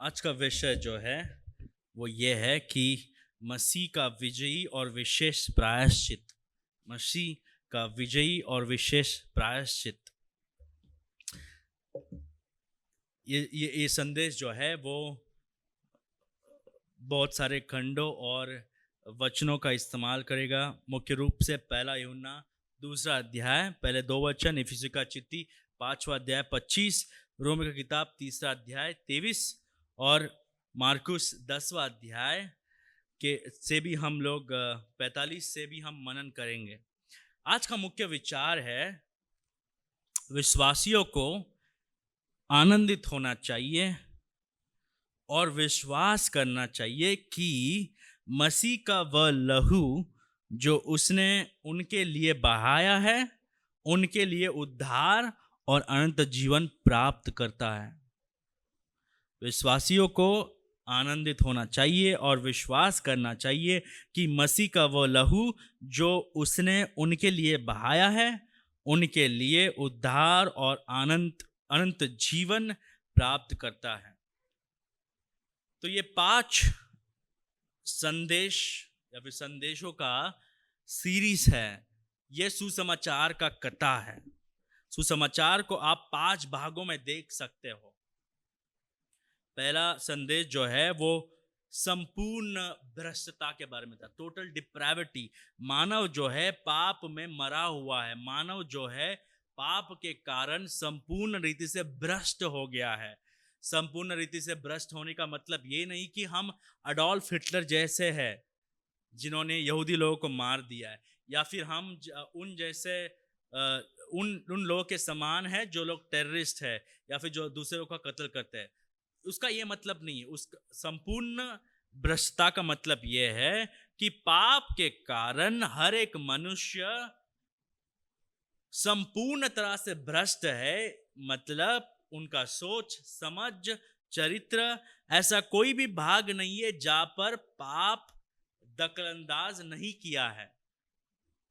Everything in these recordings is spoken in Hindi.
आज का विषय जो है वो ये है कि मसीह का विजयी और विशेष प्रायश्चित। मसीह का विजयी और विशेष प्रायश्चित। ये संदेश जो है वो बहुत सारे खंडों और वचनों का इस्तेमाल करेगा। मुख्य रूप से पहला यूहन्ना दूसरा अध्याय पहले दो वचन, इफिसी का चिट्ठी पांचवा अध्याय 25, रोमी का किताब तीसरा अध्याय 23 और मार्कुस 10वां अध्याय के से भी हम लोग 45 से भी हम मनन करेंगे। आज का मुख्य विचार है विश्वासियों को आनंदित होना चाहिए और विश्वास करना चाहिए कि मसीह का वह लहू जो उसने उनके लिए बहाया है उनके लिए उद्धार और अनंत जीवन प्राप्त करता है। विश्वासियों को आनंदित होना चाहिए और विश्वास करना चाहिए कि मसीह का वह लहू जो उसने उनके लिए बहाया है उनके लिए उद्धार और अनंत जीवन प्राप्त करता है। तो ये 5 संदेश या फिर संदेशों का सीरीज है। ये सुसमाचार का कथा है। सुसमाचार को आप 5 भागों में देख सकते हो। पहला संदेश जो है वो संपूर्ण भ्रष्टता के बारे में था, टोटल डिप्राविटी। मानव जो है पाप में मरा हुआ है। मानव जो है पाप के कारण संपूर्ण रीति से भ्रष्ट हो गया है। संपूर्ण रीति से भ्रष्ट होने का मतलब ये नहीं कि हम अडोल्फ हिटलर जैसे हैं जिन्होंने यहूदी लोगों को मार दिया है, या फिर हम उन जैसे उन लोगों के समान है जो लोग टेररिस्ट है या फिर जो दूसरे लोगों का कत्ल करते हैं। उसका ये मतलब नहीं है। उस संपूर्ण भ्रष्टता का मतलब ये है कि पाप के कारण हर एक मनुष्य संपूर्ण तरह से भ्रष्ट है। मतलब उनका सोच समझ चरित्र ऐसा कोई भी भाग नहीं है जहां पर पाप दखलंदाज नहीं किया है।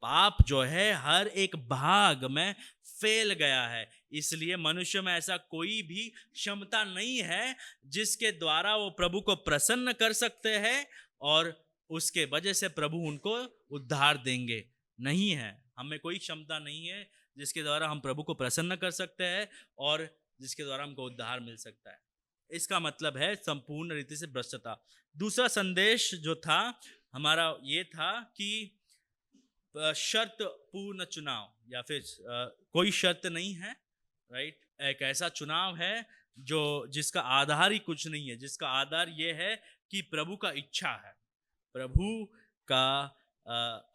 पाप जो है हर एक भाग में फैल गया है। इसलिए मनुष्य में ऐसा कोई भी क्षमता नहीं है जिसके द्वारा वो प्रभु को प्रसन्न कर सकते हैं और उसके वजह से प्रभु उनको उद्धार देंगे। नहीं है, हमें कोई क्षमता नहीं है जिसके द्वारा हम प्रभु को प्रसन्न कर सकते हैं और जिसके द्वारा हमको उद्धार मिल सकता है। इसका मतलब है संपूर्ण रीति से भ्रष्टता। दूसरा संदेश जो था हमारा ये था कि शर्त पूर्ण चुनाव, या फिर कोई शर्त नहीं है, राइट। एक ऐसा चुनाव है जो जिसका आधार ही कुछ नहीं है, जिसका आधार ये है कि प्रभु का इच्छा है, प्रभु का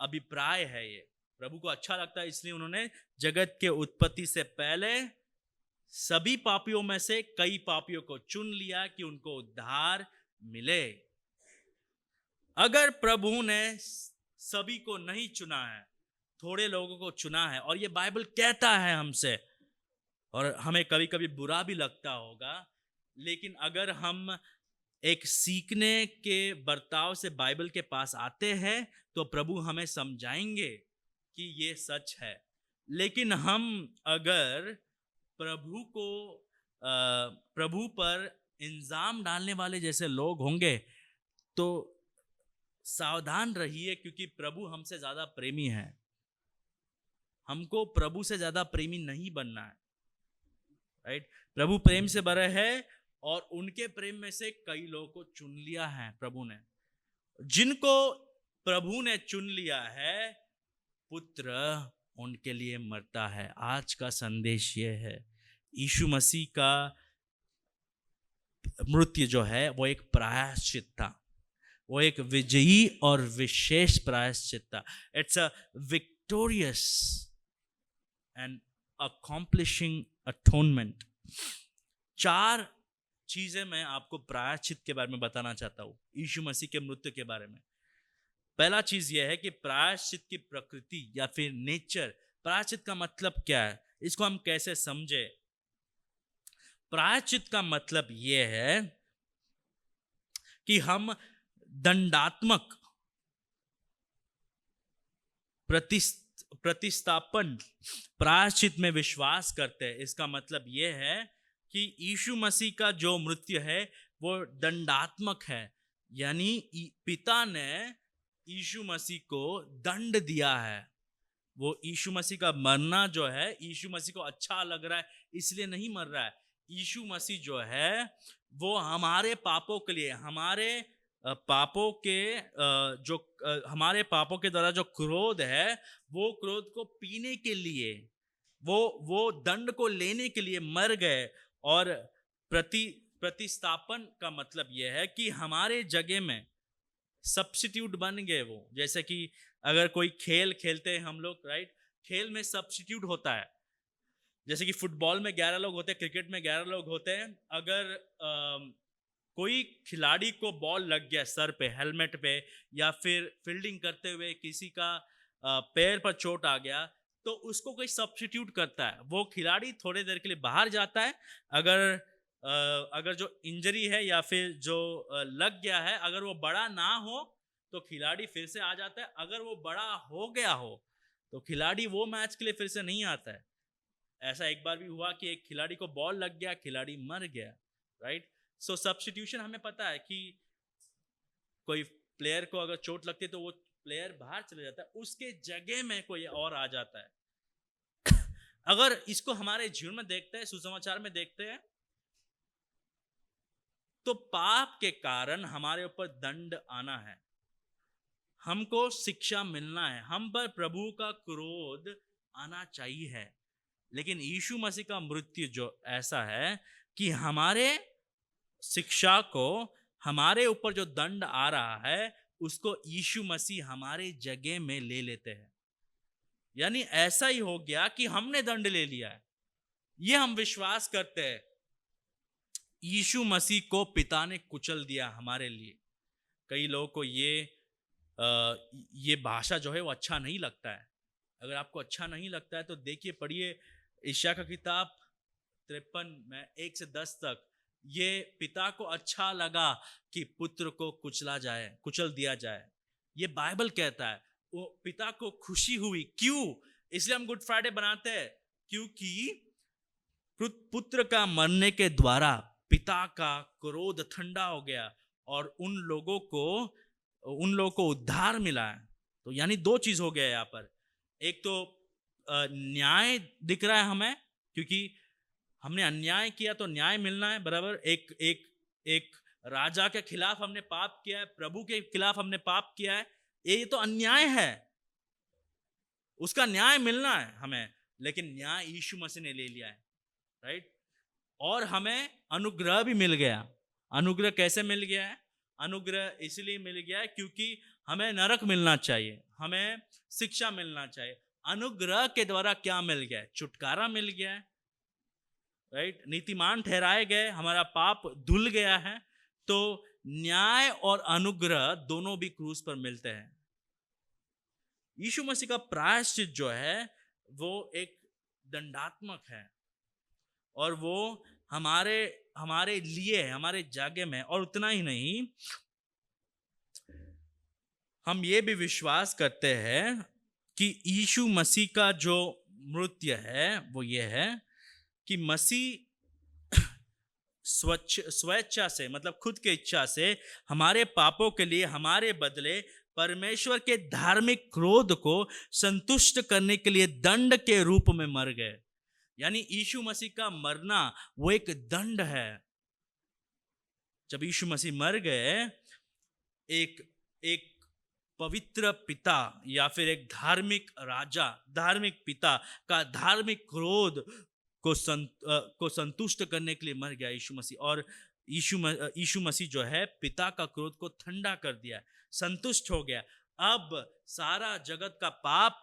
अभिप्राय है। ये प्रभु को अच्छा लगता है, इसलिए उन्होंने जगत के उत्पत्ति से पहले सभी पापियों में से कई पापियों को चुन लिया कि उनको उद्धार मिले। अगर प्रभु ने सभी को नहीं चुना है, थोड़े लोगों को चुना है, और ये बाइबल कहता है हमसे, और हमें कभी कभी बुरा भी लगता होगा, लेकिन अगर हम एक सीखने के बर्ताव से बाइबल के पास आते हैं तो प्रभु हमें समझाएंगे कि ये सच है। लेकिन हम अगर प्रभु पर इल्जाम डालने वाले जैसे लोग होंगे तो सावधान रहिए, क्योंकि प्रभु हमसे ज्यादा प्रेमी है। हमको प्रभु से ज्यादा प्रेमी नहीं बनना है, राइट। प्रभु प्रेम से भरे है और उनके प्रेम में से कई लोगों को चुन लिया है प्रभु ने। जिनको प्रभु ने चुन लिया है, पुत्र उनके लिए मरता है। आज का संदेश ये है, यीशु मसीह का मृत्यु जो है वो एक प्रायश्चित था, वो एक विजयी और विशेष प्रायश्चित था। It's a victorious and accomplishing atonement. 4 चीजें मैं आपको प्रायश्चित के बारे में बताना चाहता हूं, यीशु मसीह के मृत्यु के बारे में। पहला चीज यह है कि प्रायश्चित की प्रकृति या फिर नेचर। प्रायश्चित का मतलब क्या है, इसको हम कैसे समझे। प्रायश्चित का मतलब यह है कि हम दंडात्मक प्रतिस्थापन प्रायश्चित में विश्वास करते हैं। इसका मतलब यह है कि यीशु मसीह का जो मृत्यु है वो दंडात्मक है। यानी पिता ने यीशु मसीह को दंड दिया है। वो यीशु मसीह का मरना जो है, यीशु मसीह को अच्छा लग रहा है इसलिए नहीं मर रहा है। यीशु मसीह जो है वो हमारे पापों के लिए, हमारे पापों के जो हमारे पापों के द्वारा जो क्रोध है, वो क्रोध को पीने के लिए, वो दंड को लेने के लिए मर गए। और प्रतिस्थापन का मतलब यह है कि हमारे जगह में सब्स्टिट्यूट बन गए वो। जैसे कि अगर कोई खेल खेलते हैं हम लोग, राइट, खेल में सब्स्टिट्यूट होता है। जैसे कि फुटबॉल में 11 लोग होते हैं, क्रिकेट में 11 लोग होते हैं। अगर कोई खिलाड़ी को बॉल लग गया सर पे, हेलमेट पे, या फिर फील्डिंग करते हुए किसी का पैर पर चोट आ गया, तो उसको कोई सब्स्टिट्यूट करता है। वो खिलाड़ी थोड़ी देर के लिए बाहर जाता है। अगर जो इंजरी है या फिर जो लग गया है, अगर वो बड़ा ना हो तो खिलाड़ी फिर से आ जाता है। अगर वो बड़ा हो गया हो तो खिलाड़ी वो मैच के लिए फिर से नहीं आता है। ऐसा एक बार भी हुआ कि एक खिलाड़ी को बॉल लग गया, खिलाड़ी मर गया, राइट। सो सब्स्टिट्यूशन हमें पता है कि कोई प्लेयर को अगर चोट लगती है तो वो प्लेयर बाहर चले जाता है, उसके जगह में कोई और आ जाता है। अगर इसको हमारे जीवन में देखते हैं, सुसमाचार में देखते हैं, तो पाप के कारण हमारे ऊपर दंड आना है, हमको शिक्षा मिलना है, हम पर प्रभु का क्रोध आना चाहिए है। लेकिन यीशु मसीह का मृत्यु जो ऐसा है कि हमारे शिक्षा को, हमारे ऊपर जो दंड आ रहा है, उसको यीशु मसीह हमारे जगह में ले लेते हैं। यानी ऐसा ही हो गया कि हमने दंड ले लिया है, ये हम विश्वास करते हैं। यीशु मसीह को पिता ने कुचल दिया हमारे लिए। कई लोगों को ये भाषा जो है वो अच्छा नहीं लगता है। अगर आपको अच्छा नहीं लगता है तो देखिए, पढ़िए यशायाह का किताब 53 में 1 से 10 तक। ये पिता को अच्छा लगा कि पुत्र को कुचल दिया जाए, ये बाइबल कहता है। वो पिता को खुशी हुई। क्यों? इसलिए हम गुड फ्राइडे बनाते हैं, क्योंकि पुत्र का मरने के द्वारा पिता का क्रोध ठंडा हो गया और उन लोगों को उद्धार मिला है। तो यानी दो चीज हो गया यहाँ पर। एक तो न्याय दिख रहा है हमें, क्योंकि हमने अन्याय किया तो न्याय मिलना है, बराबर। एक राजा के खिलाफ हमने पाप किया है, प्रभु के खिलाफ हमने पाप किया है, ये तो अन्याय है, उसका न्याय मिलना है हमें। लेकिन न्याय यीशु मसीह ने ले लिया है, राइट। और हमें अनुग्रह भी मिल गया। अनुग्रह कैसे मिल गया है? अनुग्रह इसलिए मिल गया है क्योंकि हमें नरक मिलना चाहिए, हमें शिक्षा मिलना चाहिए। अनुग्रह के द्वारा क्या मिल गया है? छुटकारा मिल गया है, राइट। नीतिमान ठहराए गए, हमारा पाप धुल गया है। तो न्याय और अनुग्रह दोनों भी क्रूस पर मिलते हैं। यीशु मसीह का प्रायश्चित जो है वो एक दंडात्मक है, और वो हमारे लिए, हमारे जगह में। और उतना ही नहीं, हम ये भी विश्वास करते हैं कि यीशु मसीह का जो मृत्यु है वो ये है कि मसीह स्वेच्छा से, मतलब खुद के इच्छा से, हमारे पापों के लिए हमारे बदले परमेश्वर के धार्मिक क्रोध को संतुष्ट करने के लिए दंड के रूप में मर गए। यानी यीशु मसीह का मरना वो एक दंड है। जब यीशु मसीह मर गए, एक पवित्र पिता या फिर एक धार्मिक राजा, धार्मिक पिता का धार्मिक क्रोध को संतुष्ट करने के लिए मर गया यीशु मसीह। और यीशु मसीह जो है पिता का क्रोध को ठंडा कर दिया, संतुष्ट हो गया। अब सारा जगत का पाप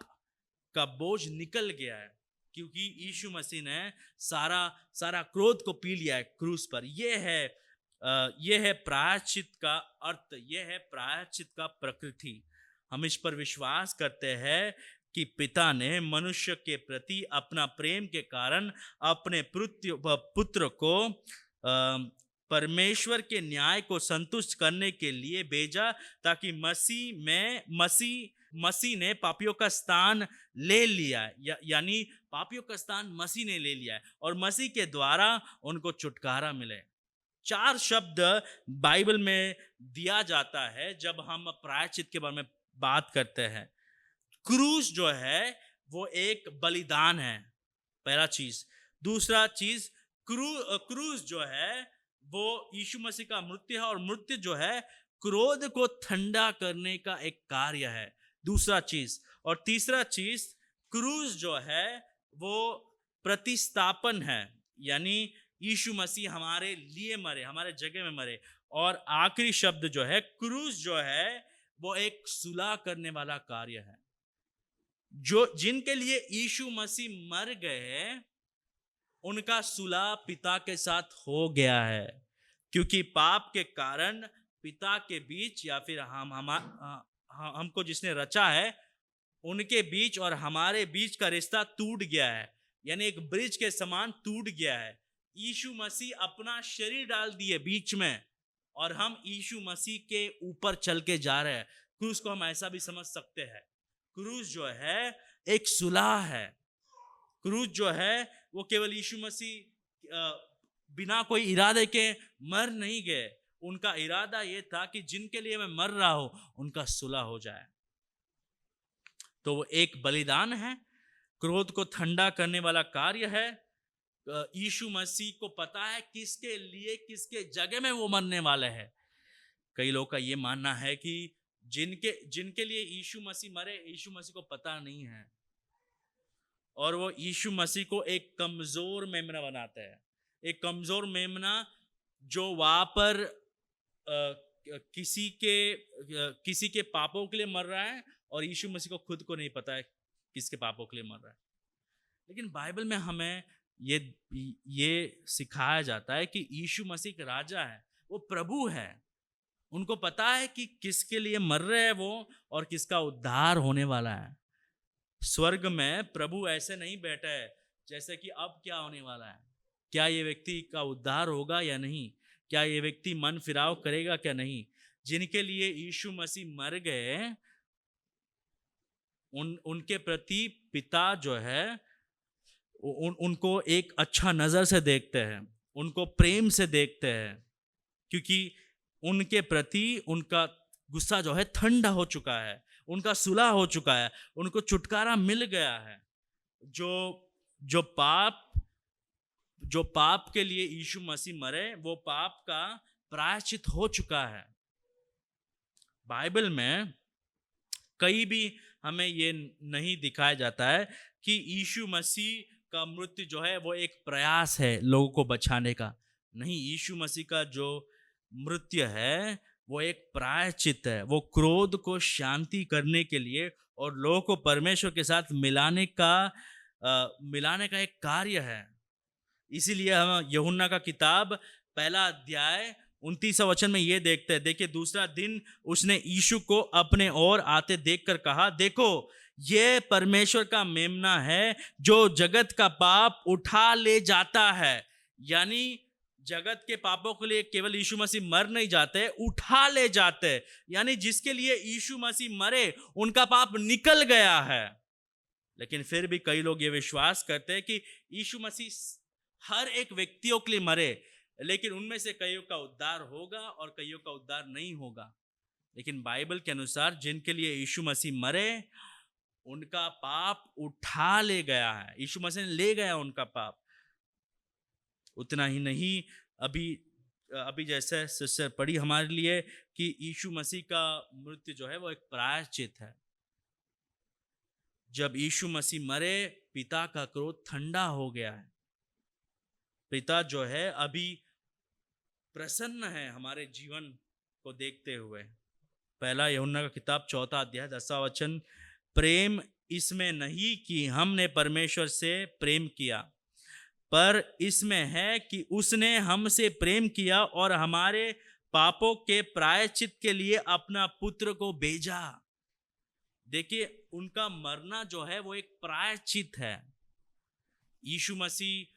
का बोझ निकल गया है, क्योंकि यीशु मसीह ने सारा क्रोध को पी लिया है क्रूस पर। यह है प्रायश्चित का अर्थ, यह है प्रायश्चित का प्रकृति। हम इस पर विश्वास करते हैं कि पिता ने मनुष्य के प्रति अपना प्रेम के कारण अपने पुत्र को परमेश्वर के न्याय को संतुष्ट करने के लिए भेजा, ताकि मसीह ने पापियों का स्थान ले लिया है। यानी पापियों का स्थान मसीह ने ले लिया है, और मसीह के द्वारा उनको छुटकारा मिले। 4 शब्द बाइबल में दिया जाता है जब हम प्रायश्चित के बारे में बात करते हैं। क्रूस जो है वो एक बलिदान है, पहला चीज। दूसरा चीज, क्रूस जो है वो यीशु मसीह का मृत्यु है, और मृत्यु जो है क्रोध को ठंडा करने का एक कार्य है, दूसरा चीज। और तीसरा चीज, क्रूस जो है वो प्रतिस्थापन है, यानी यीशु मसीह हमारे लिए मरे, हमारे जगह में मरे। और आखिरी शब्द जो है, क्रूस जो है वो एक सुलह करने वाला कार्य है। जो जिनके लिए यीशु मसीह मर गए उनका सुलह पिता के साथ हो गया है, क्योंकि पाप के कारण पिता के बीच या फिर हमको जिसने रचा है उनके बीच और हमारे बीच का रिश्ता टूट गया है, यानी एक ब्रिज के समान टूट गया है। यीशु मसीह अपना शरीर डाल दिए बीच में और हम यीशु मसीह के ऊपर चल के जा रहे हैं। क्रूस को हम ऐसा भी समझ सकते हैं, क्रूस जो है एक सुलह है। क्रूस जो है वो केवल यीशु मसीह बिना कोई इरादे के मर नहीं गए, उनका इरादा ये था कि जिनके लिए मैं मर रहा हूं उनका सुलह हो जाए। तो वो एक बलिदान है, क्रोध को ठंडा करने वाला कार्य है। यीशु मसीह को पता है किसके लिए, किसके जगह में वो मरने वाले हैं। कई लोगों का ये मानना है कि जिनके लिए यीशु मसीह मरे, यीशु मसीह को पता नहीं है, और वो यीशु मसीह को एक कमजोर मेमना बनाते हैं। एक कमजोर मेमना जो वहां पर किसी के पापों के लिए मर रहा है, और यीशु मसीह को खुद को नहीं पता है किसके पापों के लिए मर रहा है। लेकिन बाइबल में हमें ये सिखाया जाता है कि यीशु मसीह एक राजा है, वो प्रभु है। उनको पता है कि किसके लिए मर रहे हैं वो और किसका उद्धार होने वाला है। स्वर्ग में प्रभु ऐसे नहीं बैठा है जैसे कि अब क्या होने वाला है, क्या ये व्यक्ति का उद्धार होगा या नहीं, क्या ये व्यक्ति मन फिराव करेगा क्या नहीं। जिनके लिए यीशु मसीह मर गए उनके प्रति पिता जो है उनको एक अच्छा नजर से देखते हैं, उनको प्रेम से देखते हैं, क्योंकि उनके प्रति उनका गुस्सा जो है ठंडा हो चुका है, उनका सुलह हो चुका है, उनको छुटकारा मिल गया है। जो पाप के लिए यीशु मसीह मरे, वो पाप का प्रायश्चित हो चुका है। बाइबल में कहीं भी हमें ये नहीं दिखाया जाता है कि यीशु मसीह का मृत्यु जो है वो एक प्रयास है लोगों को बचाने का। नहीं, यीशु मसीह का जो मृत्यु है वो एक प्रायश्चित है। वो क्रोध को शांति करने के लिए और लोगों को परमेश्वर के साथ मिलाने का एक कार्य है। इसीलिए हम यूहन्ना का किताब पहला अध्याय 29 वचन में ये देखते हैं। देखिए, दूसरा दिन उसने यीशु को अपने ओर आते देखकर कहा, देखो ये परमेश्वर का मेमना है जो जगत का पाप उठा ले जाता है। यानी जगत के पापों के लिए केवल यीशु मसीह मर नहीं जाते, उठा ले जाते। यानी जिसके लिए यीशु मसीह मरे उनका पाप निकल गया है। लेकिन फिर भी कई लोग ये विश्वास करते हैं कि यीशु मसीह हर एक व्यक्तियों के लिए मरे, लेकिन उनमें से कईयों का उद्धार होगा और कईयों का उद्धार नहीं होगा। लेकिन बाइबल के अनुसार जिनके लिए यीशु मसीह मरे उनका पाप उठा ले गया है, यीशु मसीह ने ले गया उनका पाप। उतना ही नहीं, अभी जैसे सिस्टर पढ़ी हमारे लिए कि यीशु मसीह का मृत्यु जो है वो एक प्रायश्चित है। जब यीशु मसीह मरे, पिता का क्रोध ठंडा हो गया है। पिता जो है अभी प्रसन्न है हमारे जीवन को देखते हुए। पहला यूहन्ना का किताब 4 अध्याय 10 वचन, प्रेम इसमें नहीं कि हमने परमेश्वर से प्रेम किया, पर इसमें है कि उसने हमसे प्रेम किया और हमारे पापों के प्रायश्चित के लिए अपना पुत्र को भेजा। देखिए, उनका मरना जो है वो एक प्रायश्चित है। यीशु मसीह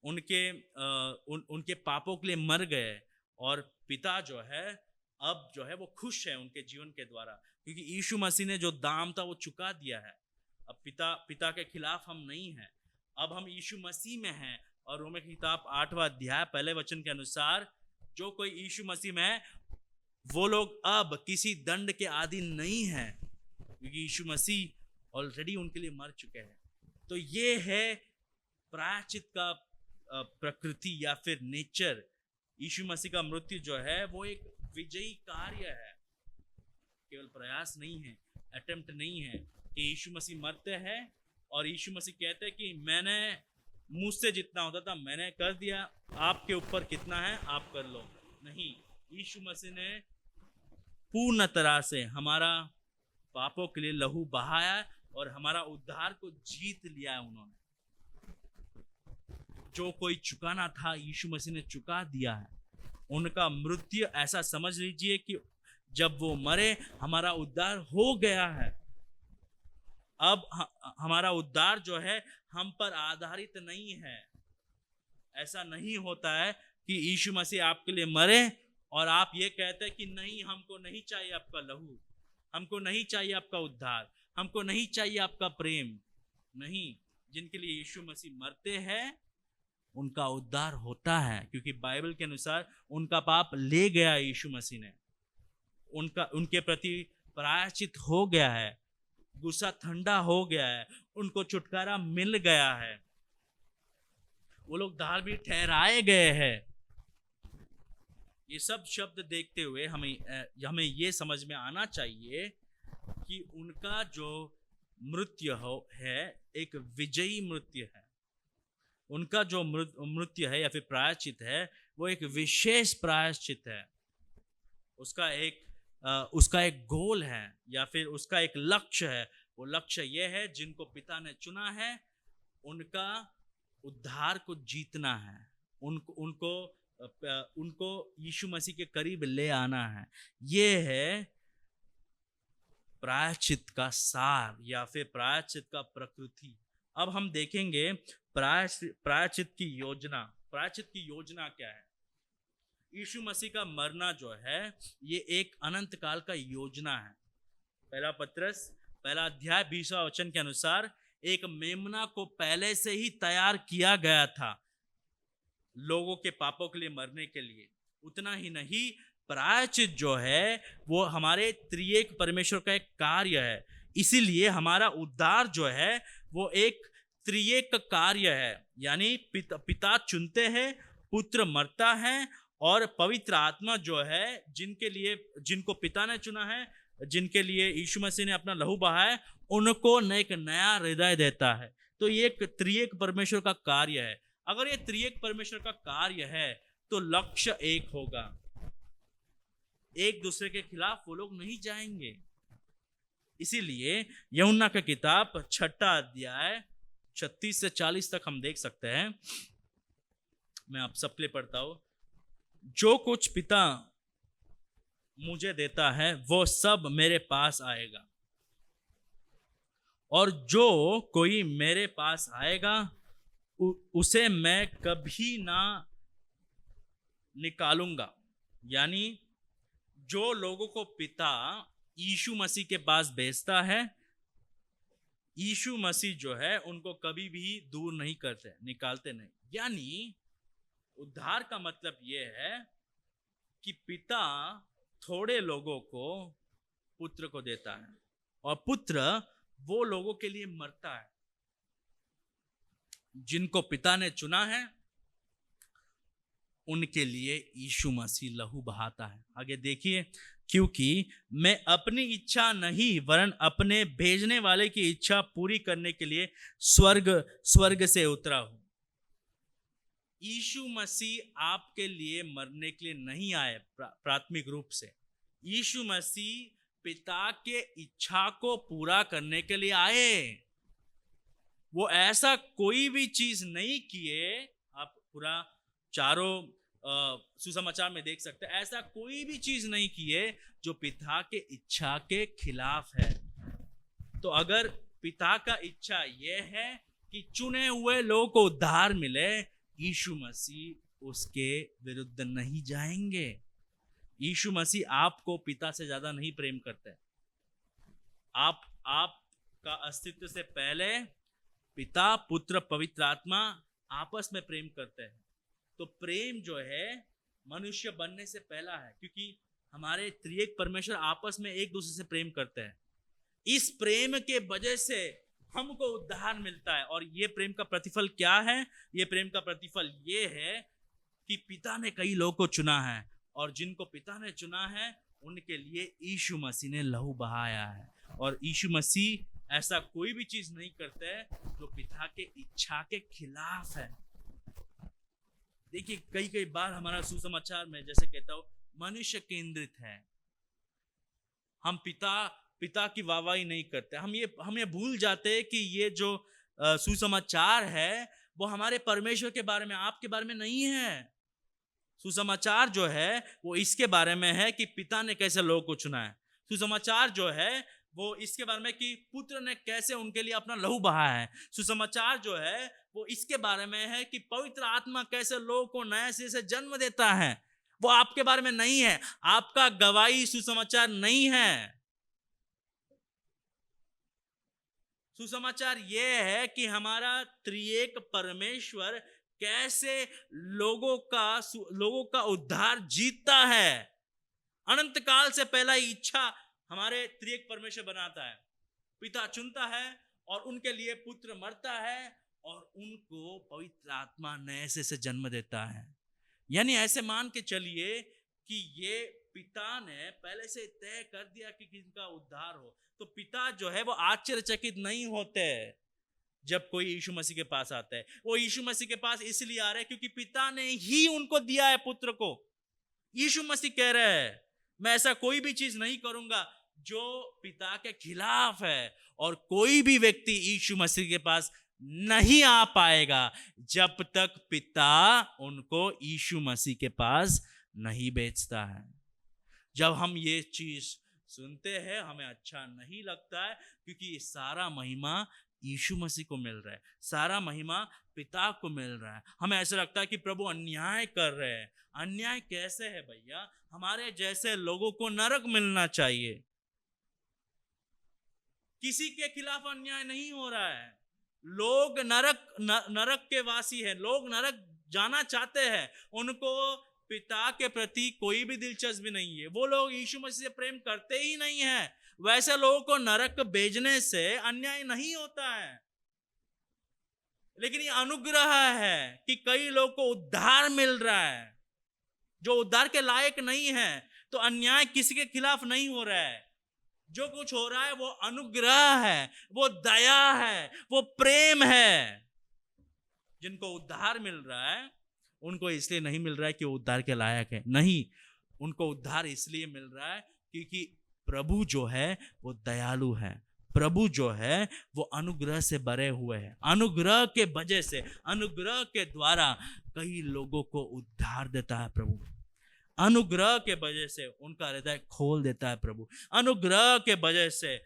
उनके पापों के लिए मर गए और पिता जो है अब जो है वो खुश है उनके जीवन के द्वारा, क्योंकि यीशु मसीह ने जो दाम था वो चुका दिया है। अब पिता के खिलाफ हम नहीं हैं, अब हम यीशु मसीह में हैं। और रोमी की किताब 8वां अध्याय पहले वचन के अनुसार जो कोई यीशु मसीह में है वो लोग अब किसी दंड के अधीन नहीं है, क्योंकि यीशु मसीह ऑलरेडी उनके लिए मर चुके हैं। तो ये है प्रायश्चित का प्रकृति या फिर नेचर। यीशु मसीह का मृत्यु जो है वो एक विजयी कार्य है, केवल प्रयास नहीं है, अटेम्प्ट नहीं है कि यीशु मसीह मरते हैं और यीशु मसीह कहते हैं कि मैंने मुझसे जितना होता था मैंने कर दिया, आपके ऊपर कितना है आप कर लो। नहीं, यीशु मसीह ने पूर्ण तरह से हमारा पापों के लिए लहू बहाया और हमारा उद्धार को जीत लिया है उन्होंने। जो कोई चुकाना था यीशु मसीह ने चुका दिया है। उनका मृत्यु ऐसा समझ लीजिए कि जब वो मरे हमारा उद्धार हो गया है। अब हमारा उद्धार जो है हम पर आधारित नहीं है। ऐसा नहीं होता है कि यीशु मसीह आपके लिए मरे और आप ये कहते हैं कि नहीं, हमको नहीं चाहिए आपका लहू, हमको नहीं चाहिए आपका उद्धार, हमको नहीं चाहिए आपका प्रेम। नहीं, जिनके लिए यीशु मसीह मरते हैं उनका उद्धार होता है, क्योंकि बाइबल के अनुसार उनका पाप ले गया यीशु मसीह ने, उनके प्रति प्रायश्चित हो गया है, गुस्सा ठंडा हो गया है, उनको छुटकारा मिल गया है, वो लोग धार्मिक ठहराए गए हैं। ये सब शब्द देखते हुए हमें ये समझ में आना चाहिए कि उनका जो मृत्यु है एक विजयी मृत्यु है। उनका जो मृत्यु है या फिर प्रायश्चित है वो एक विशेष प्रायश्चित है। उसका एक गोल है या फिर उसका एक लक्ष्य है। वो लक्ष्य ये है, जिनको पिता ने चुना है उनका उद्धार को जीतना है, उनको यीशु मसीह के करीब ले आना है। ये है प्रायश्चित का सार या फिर प्रायश्चित का प्रकृति। अब हम देखेंगे प्रायश्चित की योजना। प्रायश्चित की योजना क्या है? यीशु मसीह का मरना जो है ये एक अनंत काल का योजना है। पहला पत्रस पहला अध्याय 20वां वचन के अनुसार एक मेमना को पहले से ही तैयार किया गया था लोगों के पापों के लिए मरने के लिए। उतना ही नहीं, प्रायश्चित जो है वो हमारे त्रिएक परमेश्वर का एक कार्य है। इसीलिए हमारा उद्धार जो है वो एक त्रिएक कार्य है। यानी पिता चुनते हैं, पुत्र मरता है और पवित्र आत्मा जो है जिनको पिता ने चुना है, जिनके लिए यीशु मसीह ने अपना लहू बहाया, उनको एक नया हृदय देता है। तो ये एक त्रिएक परमेश्वर का कार्य है। अगर ये त्रिएक परमेश्वर का कार्य है तो लक्ष्य एक होगा। एक दूसरे के खिलाफ वो लोग नहीं जाएंगे। इसीलिए यूहन्ना का किताब 6 अध्याय 36 से 40 तक हम देख सकते हैं। मैं आप सबके लिए पढ़ता हूं। जो कुछ पिता मुझे देता है वो सब मेरे पास आएगा, और जो कोई मेरे पास आएगा उसे मैं कभी ना निकालूंगा। यानी जो लोगों को पिता यीशु मसीह के पास भेजता है, यीशु मसीह जो है उनको कभी भी दूर नहीं करते, निकालते नहीं। यानी उद्धार का मतलब यह है कि पिता थोड़े लोगों को पुत्र को देता है और पुत्र वो लोगों के लिए मरता है जिनको पिता ने चुना है, उनके लिए यीशु मसीह लहू बहाता है। आगे देखिए, क्योंकि मैं अपनी इच्छा नहीं वरन अपने भेजने वाले की इच्छा पूरी करने के लिए स्वर्ग से उतरा हूं। यीशु मसीह आपके लिए मरने के लिए नहीं आए। प्राथमिक रूप से यीशु मसीह पिता के इच्छा को पूरा करने के लिए आए। वो ऐसा कोई भी चीज नहीं किए, आप पूरा चारों सुसमाचार में देख सकते हैं, ऐसा कोई भी चीज नहीं किए जो पिता के इच्छा के खिलाफ है। तो अगर पिता का इच्छा यह है कि चुने हुए लोगों को उद्धार मिले, यीशु मसीह उसके विरुद्ध नहीं जाएंगे। यीशु मसीह आपको पिता से ज्यादा नहीं प्रेम करते। आपका अस्तित्व से पहले पिता, पुत्र, पवित्र आत्मा आपस में प्रेम करते हैं। तो प्रेम जो है मनुष्य बनने से पहला है, क्योंकि हमारे त्रिएक परमेश्वर आपस में एक दूसरे से प्रेम करते हैं। इस प्रेम के वजह से हमको उद्धार मिलता है। और ये प्रेम का प्रतिफल क्या है? ये प्रेम का प्रतिफल ये है कि पिता ने कई लोगों को चुना है, और जिनको पिता ने चुना है उनके लिए यीशु मसीह ने लहू बहाया है। और यीशु मसीह ऐसा कोई भी चीज नहीं करते है जो पिता के इच्छा के खिलाफ है। देखिए, कई कई बार हमारा सुसमाचार में जैसे कहता हूं मनुष्य केंद्रित है। हम पिता की वाहवाही नहीं करते। हम ये भूल जाते हैं कि ये जो सुसमाचार है वो हमारे परमेश्वर के बारे में, आपके बारे में नहीं है। सुसमाचार जो है वो इसके बारे में है कि पिता ने कैसे लोगों को चुना है। सुसमाचार जो है वो इसके बारे में कि पुत्र ने कैसे उनके लिए अपना लहू बहाया है। सुसमाचार जो है वो इसके बारे में है कि पवित्र आत्मा कैसे लोगों को नए सिरे से जन्म देता है। वो आपके बारे में नहीं है। आपका गवाही सुसमाचार नहीं है। सुसमाचार यह है कि हमारा त्रिएक परमेश्वर कैसे लोगों का उद्धार जीतता है। अनंत काल से पहला इच्छा हमारे त्रिएक परमेश्वर बनाता है। पिता चुनता है और उनके लिए पुत्र मरता है और उनको पवित्र आत्मा नए से जन्म देता है। यानी ऐसे मान के चलिए कि ये पिता ने पहले से तय कर दिया कि किसका उद्धार हो। तो पिता जो है वो आश्चर्यचकित नहीं होते जब कोई यीशु मसीह के पास आता है। वो यीशु मसीह के पास इसलिए आ रहे हैं क्योंकि पिता ने ही उनको दिया है पुत्र को। यीशु मसीह कह रहे हैं मैं ऐसा कोई भी चीज नहीं करूंगा जो पिता के खिलाफ है। और कोई भी व्यक्ति यीशु मसीह के पास नहीं आ पाएगा जब तक पिता उनको यीशु मसीह के पास नहीं भेजता है। जब हम ये चीज सुनते हैं हमें अच्छा नहीं लगता है, क्योंकि ये सारा महिमा यीशु मसीह को मिल रहा है, सारा महिमा पिता को मिल रहा है। हमें ऐसा लगता है कि प्रभु अन्याय कर रहे हैं। अन्याय कैसे है भैया? हमारे जैसे लोगों को नरक मिलना चाहिए। किसी के खिलाफ अन्याय नहीं हो रहा है। लोग नरक के वासी हैं, लोग नरक जाना चाहते हैं, उनको पिता के प्रति कोई भी दिलचस्पी नहीं है। वो लोग यीशु मसीह से प्रेम करते ही नहीं है। वैसे लोगों को नरक भेजने से अन्याय नहीं होता है। लेकिन ये अनुग्रह है कि कई लोगों को उद्धार मिल रहा है जो उद्धार के लायक नहीं है। तो अन्याय किसी के खिलाफ नहीं हो रहा है। जो कुछ हो रहा है वो अनुग्रह है, वो दया है, वो प्रेम है। जिनको उद्धार मिल रहा है उनको इसलिए नहीं मिल रहा है कि वो उद्धार के लायक है, नहीं, उनको उद्धार इसलिए मिल रहा है क्योंकि प्रभु जो है वो दयालु है। प्रभु जो है वो अनुग्रह से भरे हुए हैं। अनुग्रह के वजह से, अनुग्रह के द्वारा कई लोगों को उद्धार देता है प्रभु। अनुग्रह के वजह से उनका हृदय खोल देता है प्रभु। अनुग्रह के वजह से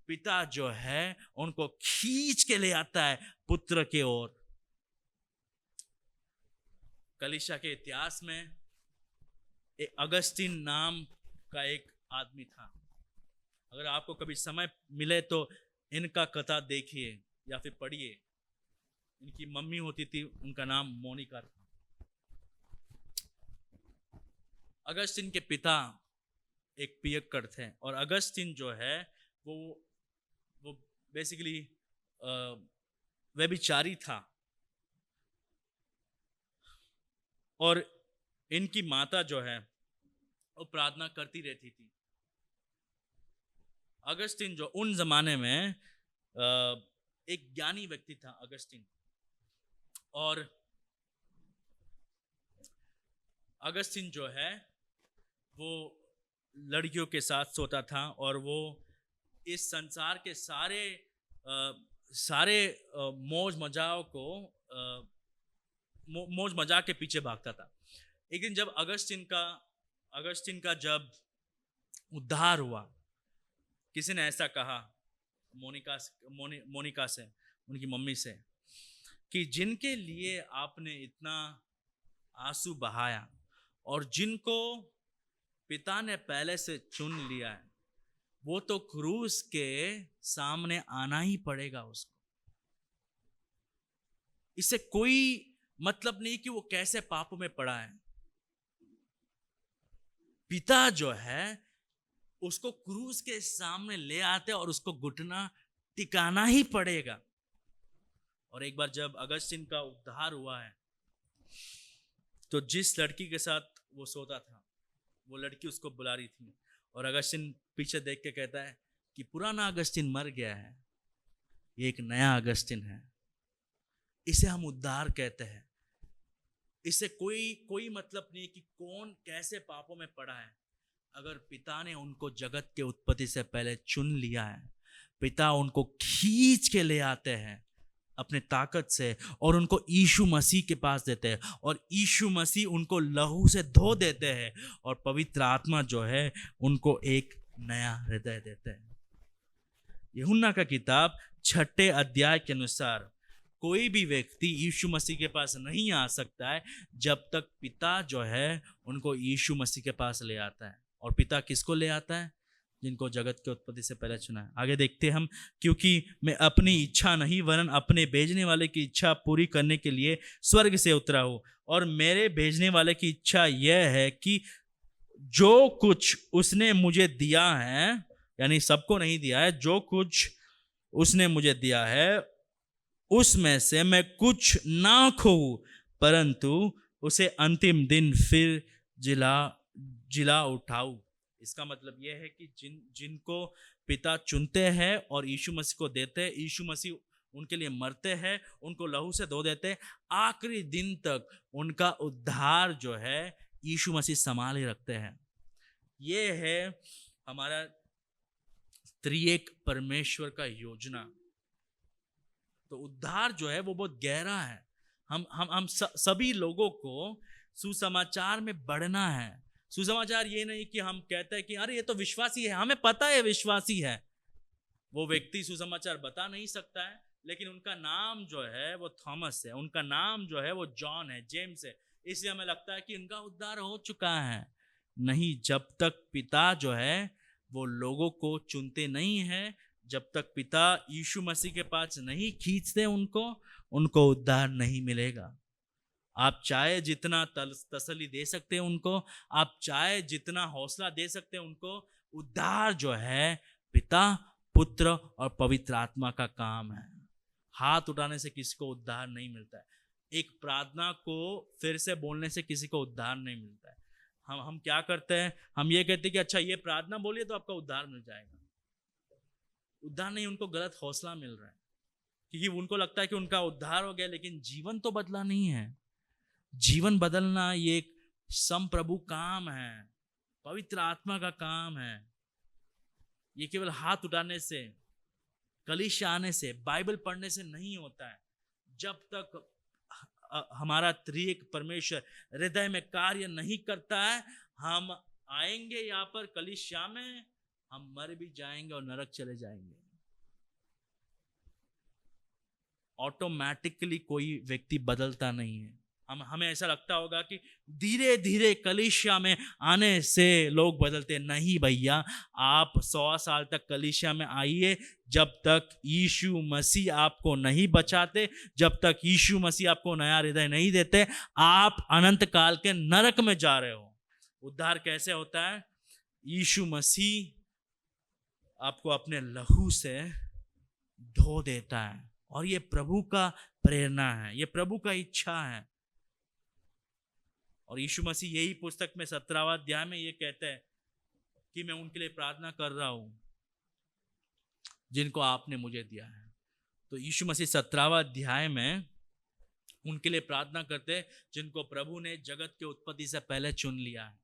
पिता जो है उनको खींच के ले आता है पुत्र के ओर। कलीसिया के इतिहास में एक अगस्तीन नाम का एक आदमी था। अगर आपको कभी समय मिले तो इनका कथा देखिए या फिर पढ़िए। इनकी मम्मी होती थी, उनका नाम मोनिका था। अगस्तीन के पिता एक पियक्कड़ थे और अगस्तीन जो है वो बेसिकली व्यभिचारी था। और इनकी माता जो है वो प्रार्थना करती रहती थी। अगस्तीन जो उन जमाने में एक ज्ञानी व्यक्ति था अगस्तीन, और अगस्तीन जो है वो लड़कियों के साथ सोता था और वो इस संसार के सारे मौज मजाक के पीछे भागता था। एक दिन जब अगस्तीन का जब उद्धार हुआ, किसी ने ऐसा कहा मोनिका से, उनकी मम्मी से, कि जिनके लिए आपने इतना आंसू बहाया और जिनको पिता ने पहले से चुन लिया है, वो तो क्रूस के सामने आना ही पड़ेगा उसको। इससे कोई मतलब नहीं कि वो कैसे पापों में पड़ा है। पिता जो है उसको क्रूस के सामने ले आते और उसको घुटना टिकाना ही पड़ेगा। और एक बार जब अगस्तिन का उद्धार हुआ है तो जिस लड़की के साथ वो सोता था वो लड़की उसको बुला रही थी, और अगस्तिन पीछे देख के कहता है कि पुराना अगस्तिन मर गया है, ये एक नया अगस्तिन है। इसे हम उद्धार कहते हैं। इससे कोई कोई मतलब नहीं कि कौन कैसे पापों में पड़ा है। अगर पिता ने उनको जगत के उत्पत्ति से पहले चुन लिया है, पिता उनको खींच के ले आते हैं अपने ताकत से और उनको यीशु मसीह के पास देते हैं, और यीशु मसीह उनको लहू से धो देते हैं, और पवित्र आत्मा जो है उनको एक नया हृदय देते हैं। यूहन्ना का किताब 6 अध्याय के अनुसार कोई भी व्यक्ति यीशु मसीह के पास नहीं आ सकता है जब तक पिता जो है उनको यीशु मसीह के पास ले आता है। और पिता किसको ले आता है? जिनको जगत के उत्पत्ति से पहले चुना है। आगे देखते हम, क्योंकि मैं अपनी इच्छा नहीं वरन अपने भेजने वाले की इच्छा पूरी करने के लिए स्वर्ग से उतरा हूँ, और मेरे भेजने वाले की इच्छा यह है कि जो कुछ उसने मुझे दिया है, यानी सबको नहीं दिया है, जो कुछ उसने मुझे दिया है उसमें से मैं कुछ ना खोऊं, परंतु उसे अंतिम दिन फिर जिला उठाऊं। इसका मतलब यह है कि जिनको पिता चुनते हैं और यीशु मसीह को देते हैं, यीशु मसीह उनके लिए मरते हैं, उनको लहू से धो देते हैं, आखिरी दिन तक उनका उद्धार जो है यीशु मसीह संभाल ही रखते हैं। ये है हमारा त्रिएक परमेश्वर का योजना। तो उद्धार जो है वो बहुत गहरा है। हम सभी लोगों को सुसमाचार में बढ़ना है। सुसमाचार ये नहीं कि हम कहते हैं कि अरे ये तो विश्वासी है, हमें पता है विश्वासी है। वो व्यक्ति सुसमाचार बता नहीं सकता है, लेकिन उनका नाम जो है वो थॉमस है, उनका नाम जो है वो जॉन है, जेम्स है, इसलिए हमें लगता है कि उनका उद्धार हो चुका है। नहीं, जब तक पिता जो है वो लोगों को चुनते नहीं है, जब तक पिता यीशु मसीह के पास नहीं खींचते उनको उद्धार नहीं मिलेगा। आप चाहे जितना तसल्ली दे सकते हैं उनको, आप चाहे जितना हौसला दे सकते हैं उनको, उद्धार जो है पिता, पुत्र और पवित्र आत्मा का काम है। हाथ उठाने से किसी को उद्धार नहीं मिलता है। एक प्रार्थना को फिर से बोलने से किसी को उद्धार नहीं मिलता है। हम क्या करते हैं? हम ये कहते हैं कि अच्छा ये प्रार्थना बोलिए तो आपका उद्धार मिल जाएगा। उद्धार नहीं, उनको गलत हौसला मिल रहा है, क्योंकि उनको लगता है कि उनका उद्धार हो गया, लेकिन जीवन तो बदला नहीं है। जीवन बदलना ये एक संप्रभु काम है, पवित्र आत्मा का काम है। ये केवल हाथ उठाने से, कलीसिया आने से, बाइबल पढ़ने से नहीं होता है। जब तक हमारा त्रिएक परमेश्वर हृदय में कार्य नहीं करता है, हम आएंगे यहाँ पर कलीसिया में, हम मर भी जाएंगे और नरक चले जाएंगे। ऑटोमेटिकली कोई व्यक्ति बदलता नहीं है। हमें ऐसा लगता होगा कि धीरे धीरे कलीसिया में आने से लोग बदलते। नहीं भैया, आप 100 साल तक कलीसिया में आइए, जब तक यीशु मसीह आपको नहीं बचाते, जब तक यीशु मसीह आपको नया हृदय नहीं देते, आप अनंत काल के नरक में जा रहे हो। उद्धार कैसे होता है? यीशु मसीह आपको अपने लहू से धो देता है, और ये प्रभु का प्रेरणा है, ये प्रभु का इच्छा है। और यीशु मसीह यही पुस्तक में 17वां अध्याय में ये कहते हैं कि मैं उनके लिए प्रार्थना कर रहा हूं जिनको आपने मुझे दिया है। तो यीशु मसीह 17वां अध्याय में उनके लिए प्रार्थना करते हैं जिनको प्रभु ने जगत के उत्पत्ति से पहले चुन लिया है।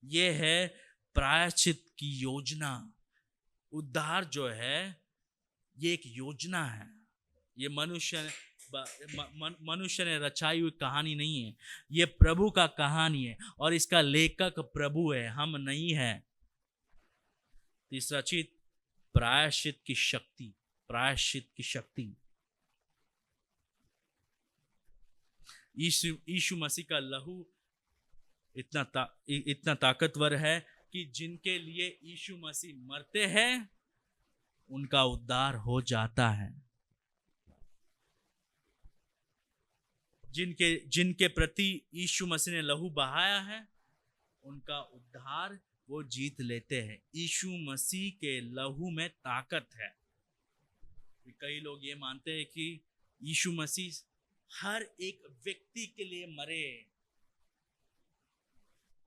ये है प्रायश्चित की योजना। उद्धार जो है ये एक योजना है। ये मनुष्य ने रचाई हुई कहानी नहीं है, ये प्रभु का कहानी है, और इसका लेखक प्रभु है, हम नहीं है। तीसरा चीज, प्रायश्चित की शक्ति। प्रायश्चित की शक्ति, यीशु मसीह का लहू इतना ताकतवर है कि जिनके लिए यीशु मसीह मरते हैं उनका उद्धार हो जाता है। जिनके प्रति यीशु मसीह ने लहू बहाया है उनका उद्धार वो जीत लेते हैं। यीशु मसीह के लहू में ताकत है। कई लोग ये मानते हैं कि यीशु मसीह हर एक व्यक्ति के लिए मरे।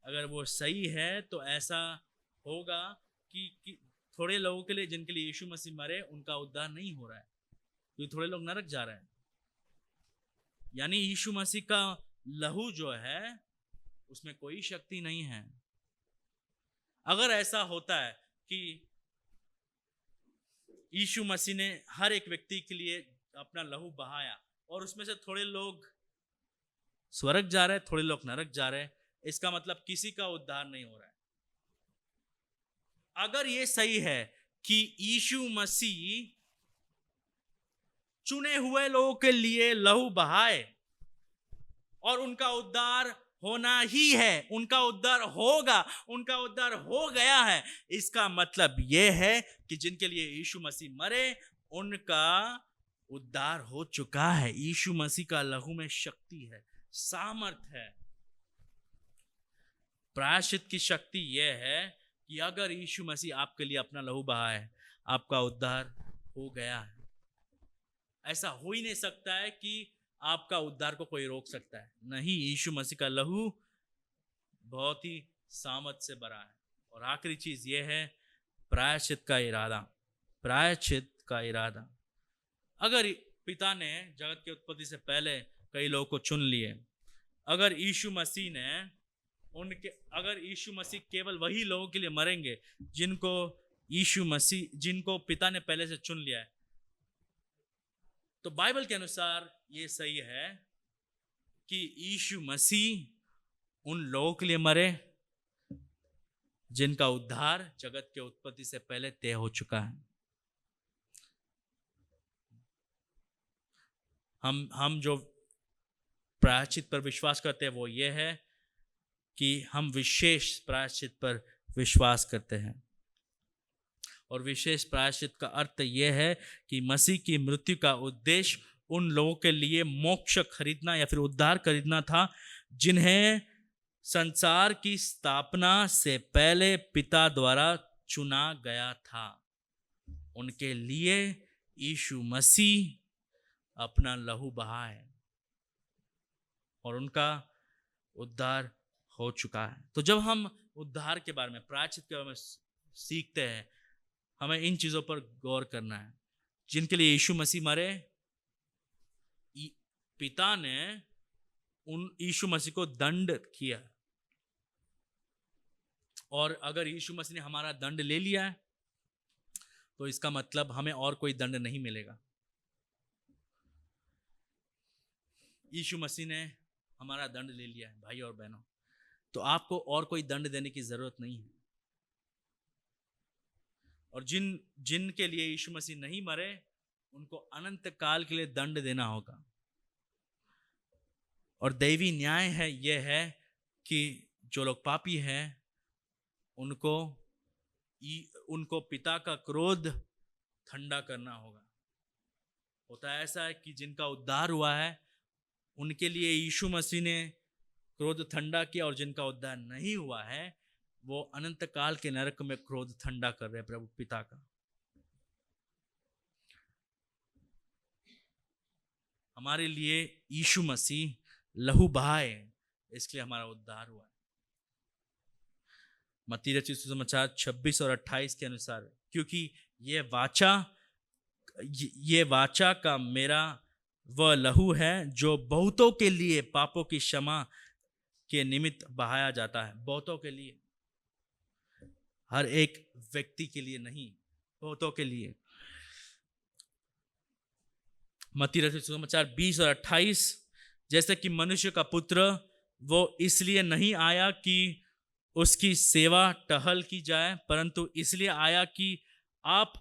अगर वो सही है तो ऐसा होगा कि थोड़े लोगों के लिए जिनके लिए यीशु मसीह मरे उनका उद्धार नहीं हो रहा है, क्योंकि थोड़े लोग नरक जा रहे हैं। यानी यीशु मसीह का लहू जो है उसमें कोई शक्ति नहीं है। अगर ऐसा होता है कि यीशु मसीह ने हर एक व्यक्ति के लिए अपना लहू बहाया और उसमें से थोड़े लोग स्वर्ग जा रहे हैं, थोड़े लोग नरक जा रहे हैं, इसका मतलब किसी का उद्धार नहीं हो रहा है। अगर ये सही है कि यीशु मसीह चुने हुए लोगों के लिए लहू बहाए और उनका उद्धार होना ही है, उनका उद्धार होगा, उनका उद्धार हो गया है, इसका मतलब यह है कि जिनके लिए यीशु मसीह मरे उनका उद्धार हो चुका है। यीशु मसीह का लहू में शक्ति है, सामर्थ है। प्रायश्चित की शक्ति यह है कि अगर यीशु मसीह आपके लिए अपना लहू बहाए, आपका उद्धार हो गया है। ऐसा हो ही नहीं सकता है कि आपका उद्धार को कोई रोक सकता है। नहीं, यीशु मसीह का लहू बहुत ही सामर्थ से भरा है। और आखिरी चीज यह है प्रायश्चित का इरादा। प्रायश्चित का इरादा, अगर पिता ने जगत की उत्पत्ति से पहले कई लोगों को चुन लिए, अगर यीशु मसीह केवल वही लोगों के लिए मरेंगे जिनको पिता ने पहले से चुन लिया है, तो बाइबल के अनुसार ये सही है कि यीशु मसीह उन लोगों के लिए मरे जिनका उद्धार जगत के उत्पत्ति से पहले तय हो चुका है। हम जो प्रायश्चित पर विश्वास करते हैं वो ये है कि हम विशेष प्रायश्चित पर विश्वास करते हैं। और विशेष प्रायश्चित का अर्थ यह है कि मसीह की मृत्यु का उद्देश्य उन लोगों के लिए मोक्ष खरीदना या फिर उद्धार खरीदना था जिन्हें संसार की स्थापना से पहले पिता द्वारा चुना गया था। उनके लिए यीशु मसीह अपना लहू बहाए और उनका उद्धार हो चुका है। तो जब हम उद्धार के बारे में, प्रायश्चित के बारे में सीखते हैं, हमें इन चीजों पर गौर करना है। जिनके लिए यीशु मसीह मरे, पिता ने उन यीशु मसीह को दंड किया, और अगर यीशु मसीह ने हमारा दंड ले लिया है तो इसका मतलब हमें और कोई दंड नहीं मिलेगा। यीशु मसीह ने हमारा दंड ले लिया है भाई और बहनों, तो आपको और कोई दंड देने की जरूरत नहीं है। और जिनके लिए यीशु मसीह नहीं मरे उनको अनंत काल के लिए दंड देना होगा। और दैवी न्याय है यह है कि जो लोग पापी हैं उनको पिता का क्रोध ठंडा करना होगा। होता है ऐसा है कि जिनका उद्धार हुआ है उनके लिए यीशु मसीह ने क्रोध ठंडा किया, और जिनका उद्धार नहीं हुआ है वो अनंत काल के नरक में क्रोध ठंडा कर रहे हैं प्रभु पिता का। हमारे लिए यीशु मसीह लहू बहाए, इसलिए हमारा उद्धार हुआ है। मत्ती रचित सुसमाचार 26 और 28 के अनुसार, क्योंकि ये वाचा का मेरा वह लहू है जो बहुतों के लिए पापों की क्षमा के निमित्त बहाया जाता है। बहुतों के लिए, हर एक व्यक्ति के लिए नहीं, बहुतों के लिए। मत्ती रचित सुसमाचार 20 और 28, जैसे कि मनुष्य का पुत्र वो इसलिए नहीं आया कि उसकी सेवा टहल की जाए, परंतु इसलिए आया कि आप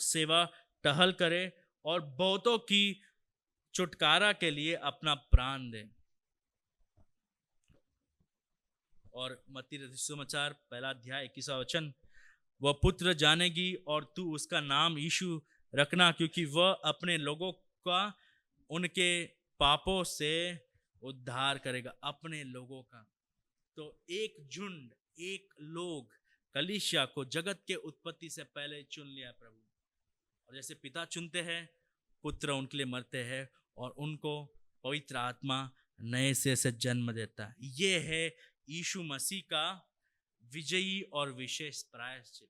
सेवा टहल करें और बहुतों की छुटकारा के लिए अपना प्राण दें। और मत्ती रचित सुसमाचार 1 अध्याय 21वां वचन, वह पुत्र जानेगी और तू उसका नाम यीशु रखना, क्योंकि वह अपने लोगों का उनके पापों से उद्धार करेगा। अपने लोगों का, तो एक झुंड, एक लोग कलीसिया को जगत के उत्पत्ति से पहले चुन लिया प्रभु। और जैसे पिता चुनते हैं, पुत्र उनके लिए मरते हैं और उनको पवित्र आत्मा नए सिरे से जन्म देता है। ये है यीशु मसीह का विजयी और विशेष प्रायश्चित।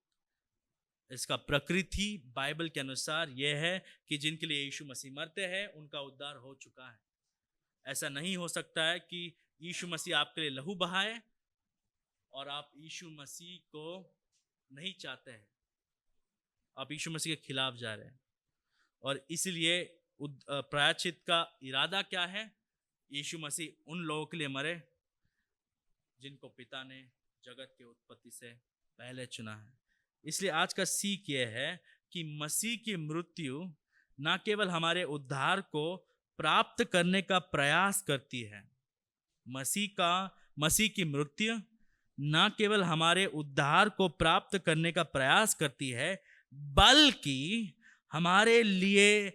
इसका प्रकृति बाइबल के अनुसार यह है कि जिनके लिए यीशु मसीह मरते हैं उनका उद्धार हो चुका है। ऐसा नहीं हो सकता है कि यीशु मसीह आपके लिए लहू बहाए और आप यीशु मसीह को नहीं चाहते हैं, आप यीशु मसीह के खिलाफ जा रहे हैं। और इसलिए प्रायश्चित का इरादा क्या है? यीशु मसीह उन लोगों के लिए मरे जिनको पिता ने जगत के उत्पत्ति से पहले चुना है। इसलिए आज का सीख यह है कि मसीह की मृत्यु न केवल हमारे उद्धार को प्राप्त करने का प्रयास करती है, मसीह की मृत्यु न केवल हमारे उद्धार को प्राप्त करने का प्रयास करती है, बल्कि हमारे लिए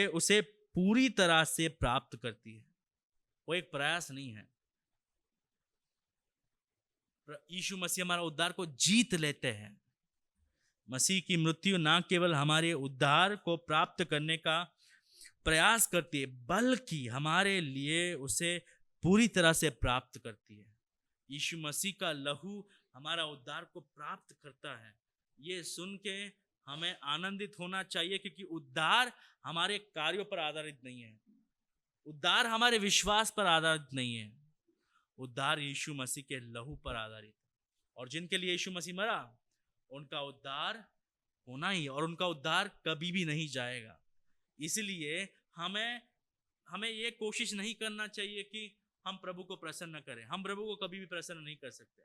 उसे पूरी तरह से प्राप्त करती है। वो एक प्रयास नहीं है। यीशु मसीह हमारा उद्धार को जीत लेते हैं। मसीह की मृत्यु ना केवल हमारे उद्धार को प्राप्त करने का प्रयास करती है, बल्कि हमारे लिए उसे पूरी तरह से प्राप्त करती है। यीशु मसीह का लहू हमारा उद्धार को प्राप्त करता है। ये सुन के हमें आनंदित होना चाहिए, क्योंकि उद्धार हमारे कार्यों पर आधारित नहीं है, उद्धार हमारे विश्वास पर आधारित नहीं है, उद्धार यीशु मसीह के लहू पर आधारित है। और जिनके लिए यीशु मसीह मरा उनका उद्धार होना ही, और उनका उद्धार कभी भी नहीं जाएगा। इसलिए हमें ये कोशिश नहीं करना चाहिए कि हम प्रभु को प्रसन्न करें। हम प्रभु को कभी भी प्रसन्न नहीं कर सकते।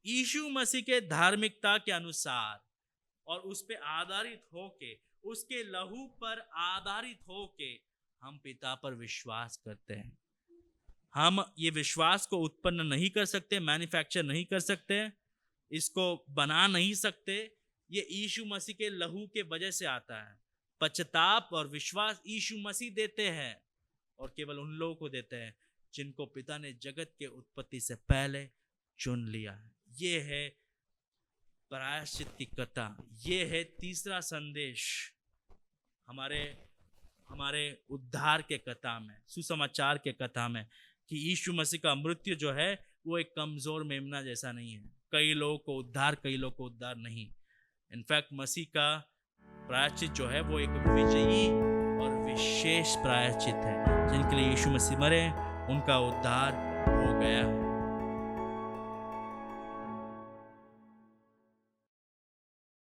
यीशु मसीह के धार्मिकता के अनुसार और उस पे आधारित होके, उसके लहू पर आधारित होके हम पिता पर विश्वास करते हैं। हम ये विश्वास को उत्पन्न नहीं कर सकते, मैन्युफैक्चर नहीं कर सकते, इसको बना नहीं सकते। ये यीशु मसीह के लहू के वजह से आता है। पश्चाताप और विश्वास यीशु मसीह देते हैं, और केवल उन लोगों को देते हैं जिनको पिता ने जगत के उत्पत्ति से पहले चुन लिया है। ये है प्रायश्चित की कथा। ये है तीसरा संदेश हमारे उद्धार के कथा में, सुसमाचार के कथा में, कि यीशु मसीह का मृत्यु जो है वो एक कमजोर मेमना जैसा नहीं है। कई लोगों को उद्धार, कई लोगों को उद्धार नहीं। इनफैक्ट मसीह का प्रायश्चित जो है वो एक विजयी और विशेष प्रायश्चित है। जिनके लिए यीशु मसीह मरे उनका उद्धार हो गया।